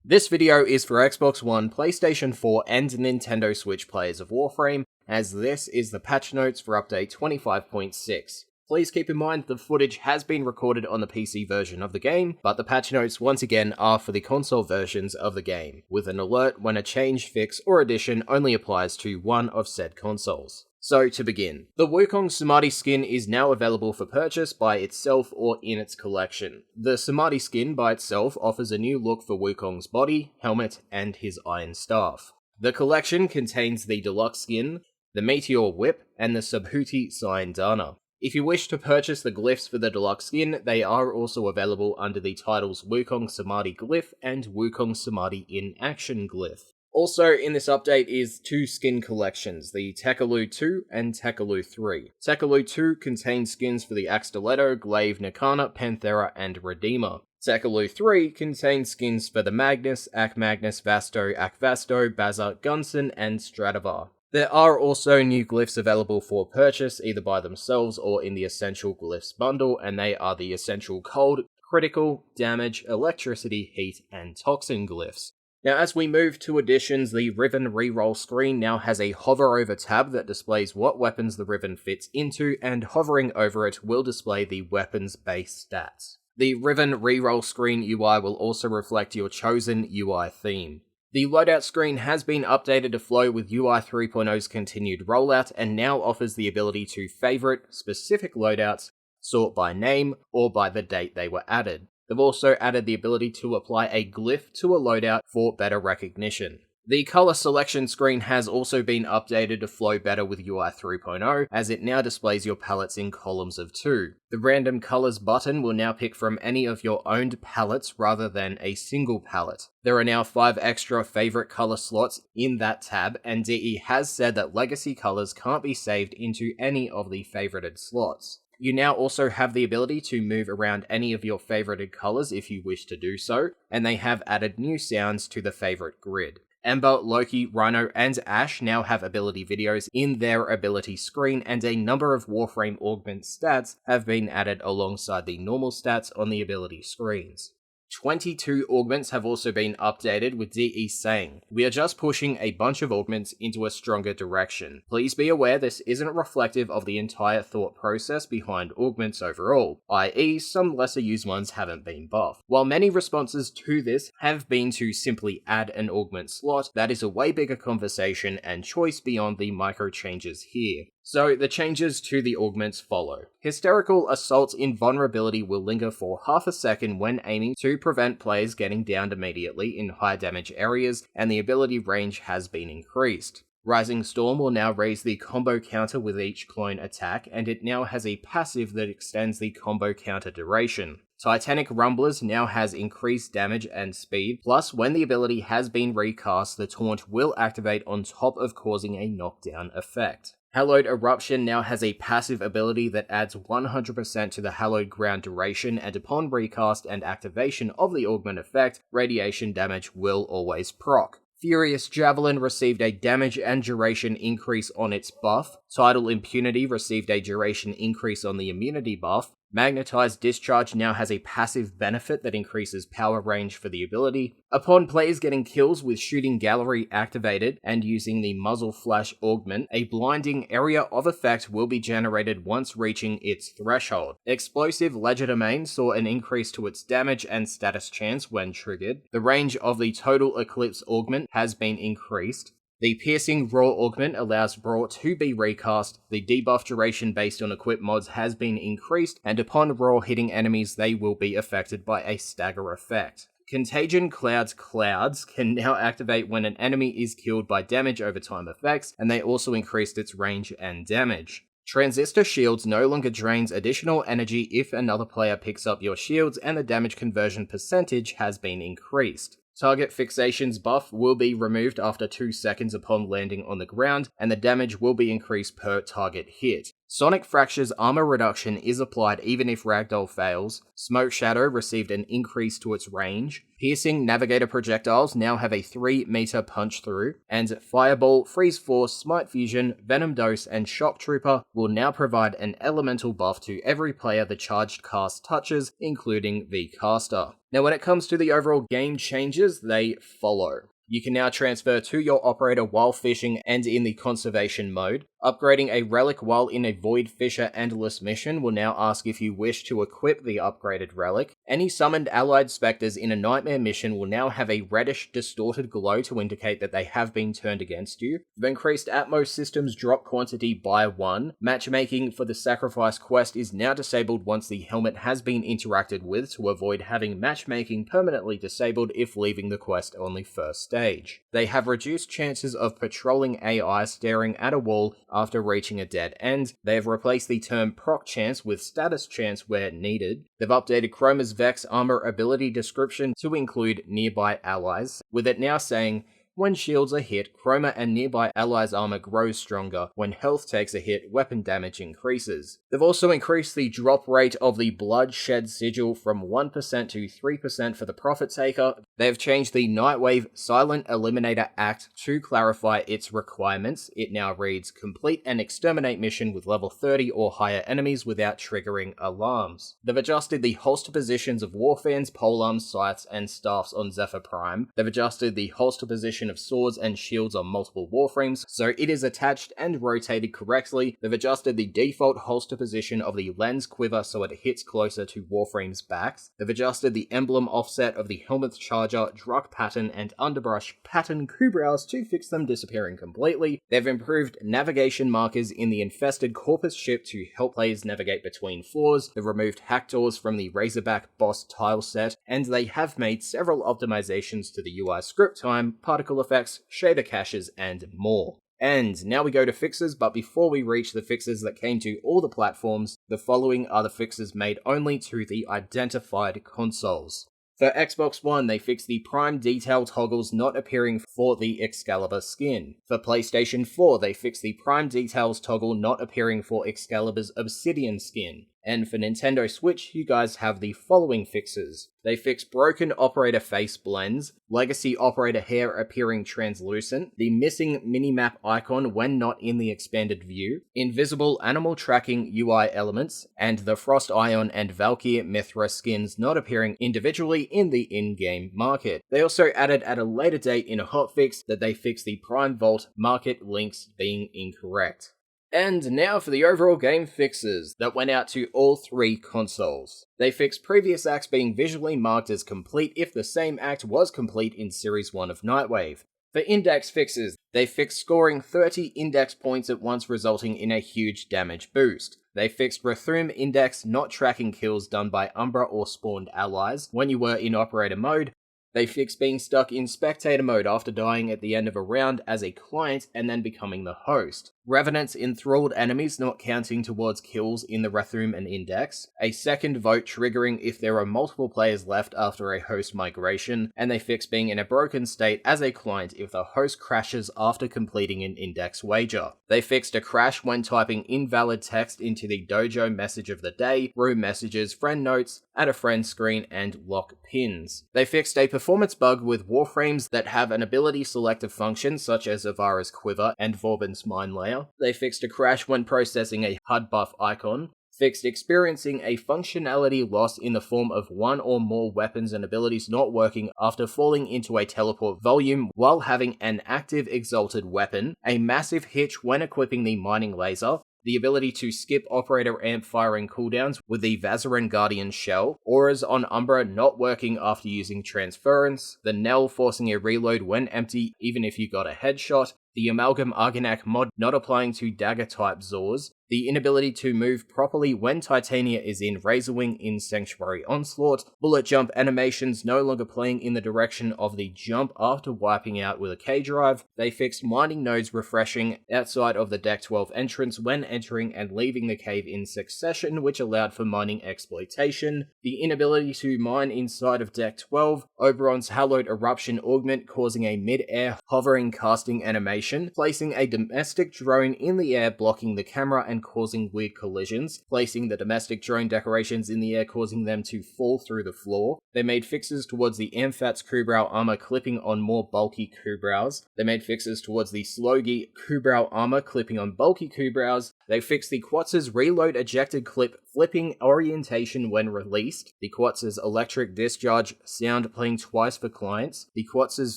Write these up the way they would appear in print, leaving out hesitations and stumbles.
This video is for Xbox One, PlayStation 4 and Nintendo Switch players of Warframe, as this is the patch notes for update 25.6. Please keep in mind the footage has been recorded on the PC version of the game, but the patch notes once again are for the console versions of the game, with an alert when a change, fix, or addition only applies to one of said consoles. So to begin, the Wukong Samadhi skin is now available for purchase by itself or in its collection. The Samadhi skin by itself offers a new look for Wukong's body, helmet, and his iron staff. The collection contains the Deluxe Skin, the Meteor Whip, and the Subhuti Sayandana. If you wish to purchase the glyphs for the Deluxe Skin, they are also available under the titles Wukong Samadhi Glyph and Wukong Samadhi in Action Glyph. Also in this update is two skin collections, the Tekalu 2 and Tekalu 3. Tekalu 2 contains skins for the Axe Stiletto, Glaive, Nikana, Panthera, and Redeemer. Tekalu 3 contains skins for the Magnus, Magnus, Vasto, Vasto, Bazar, Gunson, and Stradivar. There are also new glyphs available for purchase either by themselves or in the Essential Glyphs bundle, and they are the Essential Cold, Critical, Damage, Electricity, Heat, and Toxin glyphs. Now as we move to additions, the Riven reroll screen now has a hover over tab that displays what weapons the Riven fits into, and hovering over it will display the weapon's base stats. The Riven reroll screen UI will also reflect your chosen UI theme. The loadout screen has been updated to flow with UI 3.0's continued rollout, and now offers the ability to favorite specific loadouts, sort by name, or by the date they were added. They've also added the ability to apply a glyph to a loadout for better recognition. The color selection screen has also been updated to flow better with UI 3.0, as it now displays your palettes in columns of 2. The random colors button will now pick from any of your owned palettes rather than a single palette. There are now 5 extra favorite color slots in that tab, and DE has said that legacy colors can't be saved into any of the favorited slots. You now also have the ability to move around any of your favorited colors if you wish to do so, and they have added new sounds to the favorite grid. Ember, Loki, Rhino, and Ashe now have ability videos in their ability screen, and a number of Warframe Augment stats have been added alongside the normal stats on the ability screens. 22 augments have also been updated, with DE saying, "We are just pushing a bunch of augments into a stronger direction. Please be aware this isn't reflective of the entire thought process behind augments overall, i.e. some lesser used ones haven't been buffed. While many responses to this have been to simply add an augment slot, that is a way bigger conversation and choice beyond the micro changes here." So the changes to the augments follow. Hysterical Assault's invulnerability will linger for half a second when aiming to prevent players getting downed immediately in high damage areas, and the ability range has been increased. Rising Storm will now raise the combo counter with each clone attack, and it now has a passive that extends the combo counter duration. Titanic Rumblers now has increased damage and speed, plus when the ability has been recast, the taunt will activate on top of causing a knockdown effect. Hallowed Eruption now has a passive ability that adds 100% to the Hallowed Ground duration, and upon recast and activation of the augment effect, radiation damage will always proc. Furious Javelin received a damage and duration increase on its buff. Tidal Impunity received a duration increase on the immunity buff. Magnetized Discharge now has a passive benefit that increases power range for the ability. Upon players getting kills with Shooting Gallery activated and using the Muzzle Flash Augment, a blinding area of effect will be generated once reaching its threshold. Explosive Legerdemain saw an increase to its damage and status chance when triggered. The range of the Total Eclipse Augment has been increased. The Piercing Raw Augment allows Raw to be recast, the debuff duration based on equip mods has been increased, and upon Raw hitting enemies they will be affected by a stagger effect. Contagion Clouds can now activate when an enemy is killed by damage over time effects, and they also increased its range and damage. Transistor Shields no longer drains additional energy if another player picks up your shields, and the damage conversion percentage has been increased. Target Fixation's buff will be removed after 2 seconds upon landing on the ground, and the damage will be increased per target hit. Sonic Fracture's armor reduction is applied even if Ragdoll fails. Smoke Shadow received an increase to its range. Piercing Navigator projectiles now have a 3-meter punch through, and Fireball, Freeze Force, Smite Fusion, Venom Dose, and Shock Trooper will now provide an elemental buff to every player the charged cast touches, including the caster. Now when it comes to the overall game changes, they follow. You can now transfer to your operator while fishing and in the conservation mode. Upgrading a relic while in a Void Fisher Endless mission will now ask if you wish to equip the upgraded relic. Any summoned allied specters in a Nightmare mission will now have a reddish distorted glow to indicate that they have been turned against you. The increased Atmos systems drop quantity by 1. Matchmaking for the Sacrifice quest is now disabled once the helmet has been interacted with to avoid having matchmaking permanently disabled if leaving the quest on the first stage. They have reduced chances of patrolling AI staring at a wall after reaching a dead end. They have replaced the term proc chance with status chance where needed. They've updated Chroma's Vex armor ability description to include nearby allies, with it now saying, when shields are hit, Chroma and nearby allies' armor grows stronger. When health takes a hit, weapon damage increases. They've also increased the drop rate of the Bloodshed Sigil from 1% to 3% for the Prophet Taker. They've changed the Nightwave Silent Eliminator Act to clarify its requirements. It now reads, complete an exterminate mission with level 30 or higher enemies without triggering alarms. They've adjusted the holster positions of Warfans, polearms, scythes, and staffs on Zephyr Prime. They've adjusted the holster position of swords and shields on multiple Warframes, so it is attached and rotated correctly. They've adjusted the default holster position of the lens quiver so it hits closer to Warframe's backs. They've adjusted the emblem offset of the helmet's charger, Druck pattern, and underbrush pattern Kubrows to fix them disappearing completely. They've improved navigation markers in the infested Corpus ship to help players navigate between floors. They've removed hack doors from the Razorback boss tile set, and they have made several optimizations to the UI script time, particle effects, shader caches, and more. And now we go to fixes, but before we reach the fixes that came to all the platforms, the following are the fixes made only to the identified consoles. For Xbox One, they fixed the Prime detail toggles not appearing for the Excalibur skin. For PlayStation 4, they fixed the Prime details toggle not appearing for Excalibur's Obsidian skin. And for Nintendo Switch, you guys have the following fixes. They fixed broken operator face blends, legacy operator hair appearing translucent, the missing minimap icon when not in the expanded view, invisible animal tracking UI elements, and the Frost Ion and Valkyr Mithra skins not appearing individually in the in-game market. They also added at a later date in a hotfix that they fixed the Prime Vault market links being incorrect. And now for the overall game fixes that went out to all 3 consoles. They fixed previous acts being visually marked as complete if the same act was complete in Series 1 of Nightwave. For index fixes, they fixed scoring 30 index points at once resulting in a huge damage boost. They fixed Rathum index not tracking kills done by Umbra or spawned allies when you were in operator mode. They fixed being stuck in spectator mode after dying at the end of a round as a client and then becoming the host. Revenants enthralled enemies not counting towards kills in the Rathum and Index. A second vote triggering if there are multiple players left after a host migration. And they fixed being in a broken state as a client if the host crashes after completing an Index wager. They fixed a crash when typing invalid text into the dojo message of the day, room messages, friend notes, add a friend screen, and lock pins. They fixed a performance bug with Warframes that have an ability selective function such as Avara's Quiver and Vauban's Mine Layer. They fixed a crash when processing a HUD buff icon. Fixed experiencing a functionality loss in the form of one or more weapons and abilities not working after falling into a teleport volume while having an active exalted weapon. A massive hitch when equipping the mining laser. The ability to skip operator amp firing cooldowns with the Vazaran Guardian shell, auras on Umbra not working after using transference, the Nell forcing a reload when empty even if you got a headshot, the Amalgam Argonac mod not applying to dagger-type Zors, the inability to move properly when Titania is in Razorwing in Sanctuary Onslaught, bullet jump animations no longer playing in the direction of the jump after wiping out with a K-drive. They fixed mining nodes refreshing outside of the Deck 12 entrance when entering and leaving the cave in succession, which allowed for mining exploitation. The inability to mine inside of Deck 12, Oberon's Hallowed Eruption Augment causing a mid-air hovering casting animation decoration, placing a domestic drone in the air blocking the camera and causing weird collisions, placing the domestic drone decorations in the air causing them to fall through the floor. They made fixes towards the Amphat's Kubrau armor clipping on more bulky Kubraus. They made fixes towards the Slogi Kubrau armor clipping on bulky Kubraus. They fixed the Quatz's reload ejected clip flipping orientation when released, the Quatz's electric discharge sound playing twice for clients, the Quatz's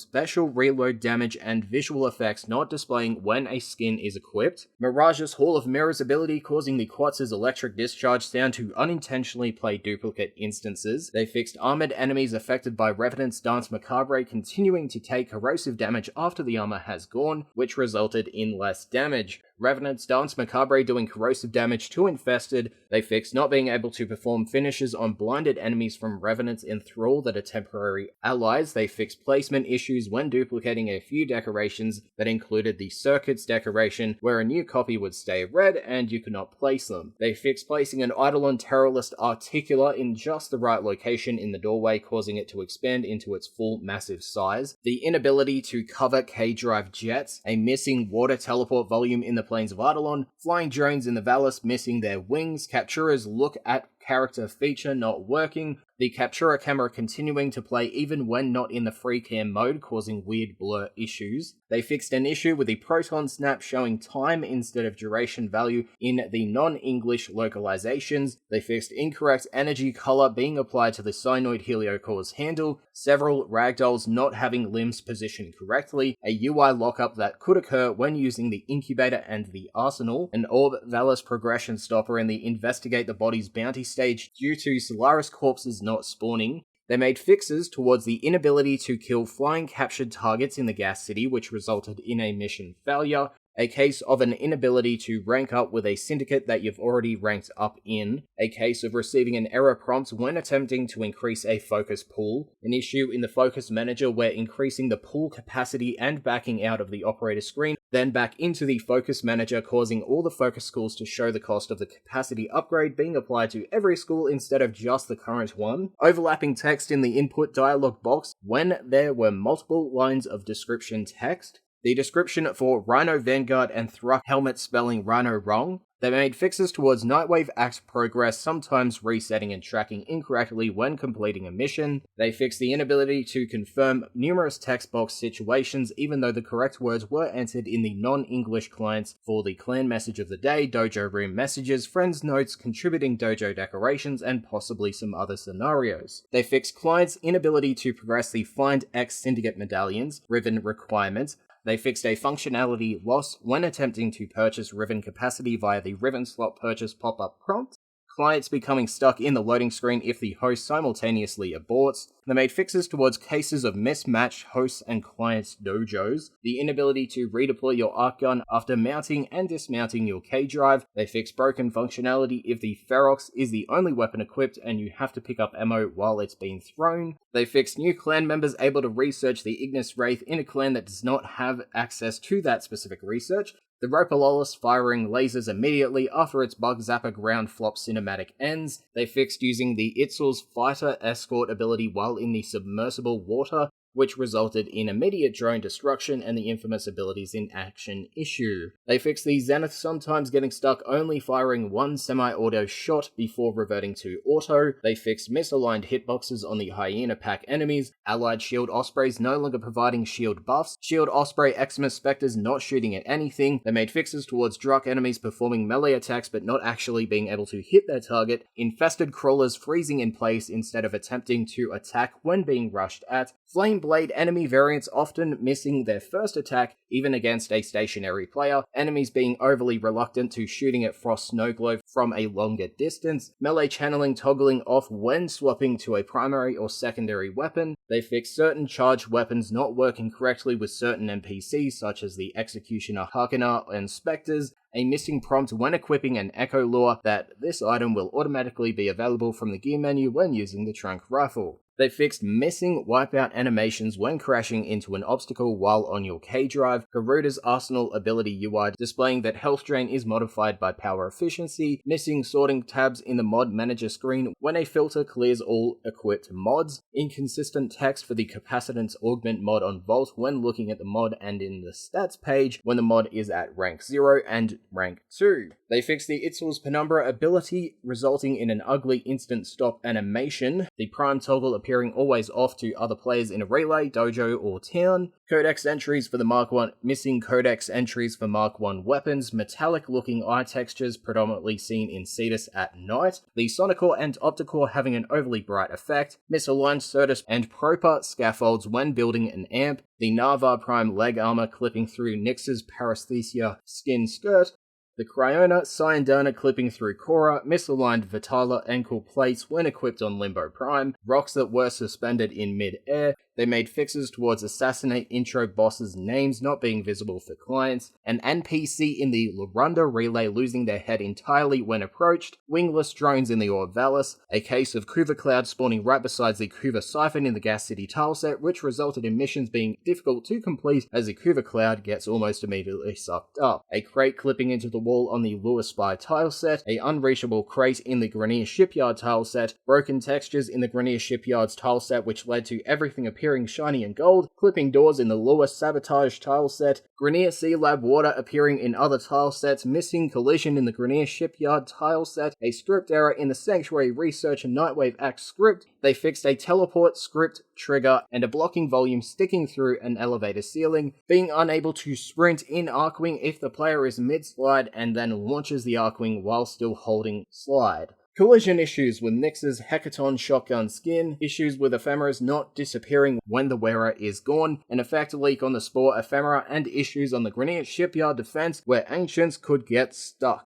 special reload damage and visual effects not displaying when a skin is equipped, Mirage's Hall of Mirrors ability causing the Quatz's electric discharge sound to unintentionally play duplicate instances. They fixed armored enemies affected by Revenant's Dance Macabre continuing to take corrosive damage after the armor has gone, which resulted in less damage. Revenant's Dance Macabre doing corrosive damage to Infested. They fixed not being able to perform finishes on blinded enemies from Revenant's Enthrall that are temporary allies. They fixed placement issues when duplicating a few decorations that included the Circuits decoration, where a new copy would stay red and you could not place them. They fixed placing an Eidolon Terrorist Articular in just the right location in the doorway, causing it to expand into its full massive size. The inability to cover K-Drive jets, a missing water teleport volume in the plains of Eidolon, flying drones in the Valis missing their wings, Captura's look at character feature not working, the Captura camera continuing to play even when not in the free cam mode, causing weird blur issues. They fixed an issue with the Proton Snap showing time instead of duration value in the non-English localizations. They fixed incorrect energy color being applied to the Cyanoid Heliocore's handle, several ragdolls not having limbs positioned correctly, a UI lockup that could occur when using the Incubator and the Arsenal, an Orb Valis progression stopper in the Investigate the Body's bounty stage due to Solaris corpses not spawning. They made fixes towards the inability to kill flying captured targets in the Gas City, which resulted in a mission failure, a case of an inability to rank up with a syndicate that you've already ranked up in, a case of receiving an error prompt when attempting to increase a focus pool, an issue in the focus manager where increasing the pool capacity and backing out of the operator screen, then back into the focus manager causing all the focus schools to show the cost of the capacity upgrade being applied to every school instead of just the current one, overlapping text in the input dialog box when there were multiple lines of description text, the description for Rhino Vanguard and Thruck helmet spelling Rhino wrong. They made fixes towards Nightwave Act progress, sometimes resetting and tracking incorrectly when completing a mission. They fixed the inability to confirm numerous text box situations even though the correct words were entered in the non-English clients for the clan message of the day, dojo room messages, friends notes, contributing dojo decorations, and possibly some other scenarios. They fixed clients' inability to progress the Find X Syndicate medallions, Riven requirements. They fixed a functionality loss when attempting to purchase Riven capacity via the Riven slot purchase pop-up prompt, clients becoming stuck in the loading screen if the host simultaneously aborts. They made fixes towards cases of mismatched hosts and clients' dojos, the inability to redeploy your arc gun after mounting and dismounting your K-Drive. They fixed broken functionality if the Ferox is the only weapon equipped and you have to pick up ammo while it's being thrown. They fixed new clan members able to research the Ignis Wraith in a clan that does not have access to that specific research. The Ropalolis firing lasers immediately after its Bug Zapper ground flop cinematic ends. They fixed using the Itzul's fighter escort ability while in the submersible water, which resulted in immediate drone destruction and the infamous abilities in action issue. They fixed the Zenith sometimes getting stuck only firing one semi-auto shot before reverting to auto. They fixed misaligned hitboxes on the Hyena pack enemies, allied Shield Ospreys no longer providing shield buffs, Shield Osprey Xmas Spectres not shooting at anything. They made fixes towards Druk enemies performing melee attacks but not actually being able to hit their target, infested crawlers freezing in place instead of attempting to attack when being rushed at, Flame Blade enemy variants often missing their first attack even against a stationary player, enemies being overly reluctant to shooting at Frost Snowglobe from a longer distance, melee channeling toggling off when swapping to a primary or secondary weapon. They fixed certain charged weapons not working correctly with certain NPCs such as the Executioner, Harkener, and Spectres, a missing prompt when equipping an Echo Lure that this item will automatically be available from the gear menu when using the trunk rifle. They fixed missing wipeout animations when crashing into an obstacle while on your K drive, Garuda's Arsenal ability UI displaying that health drain is modified by power efficiency, missing sorting tabs in the mod manager screen when a filter clears all equipped mods, inconsistent text for the capacitance augment mod on Vault when looking at the mod and in the stats page when the mod is at rank 0 and rank 2. They fixed the Itzel's Penumbra ability, resulting in an ugly instant stop animation, the prime toggle appearing always off to other players in a relay, dojo, or town, codex entries for the Mark 1, missing codex entries for Mark 1 weapons, metallic looking eye textures predominantly seen in Cetus at night, the Sonicore and Opticore having an overly bright effect, misaligned Certus and proper scaffolds when building an amp, the Narvar Prime leg armor clipping through Nyx's Paresthesia skin skirt, the Cryona Cyandana clipping through Korra, misaligned Vitala ankle plates when equipped on Limbo Prime, rocks that were suspended in mid-air. They made fixes towards assassinate intro bosses' names not being visible for clients, an NPC in the Lorunda relay losing their head entirely when approached, wingless drones in the Orvalis, a case of Kuva Cloud spawning right beside the Kuva Siphon in the Gas City tileset, which resulted in missions being difficult to complete as the Kuva Cloud gets almost immediately sucked up, a crate clipping into the wall on the Lure Spy tileset, a unreachable crate in the Grenier Shipyard tileset, broken textures in the Grenier Shipyard's tileset which led to everything appearing shiny and gold, clipping doors in the Lure Sabotage tileset, Grenier Sea Lab water appearing in other tilesets, missing collision in the Grenier Shipyard tileset, a script error in the Sanctuary Research and Nightwave Act script. They fixed a teleport script trigger and a blocking volume sticking through an elevator ceiling, being unable to sprint in Arcwing if the player is mid-slide and then launches the Arcwing while still holding slide. Collision issues with Nyx's Hecaton shotgun skin, issues with ephemeras not disappearing when the wearer is gone, an effect leak on the Spore ephemera, and issues on the Grenier Shipyard defense where Ancients could get stuck.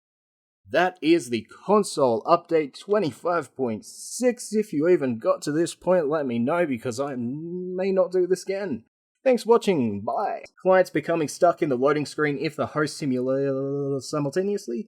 That is the console update 25.6. If you even got to this point, let me know because I may not do this again. Thanks for watching, bye! Clients becoming stuck in the loading screen if the host simulates simultaneously.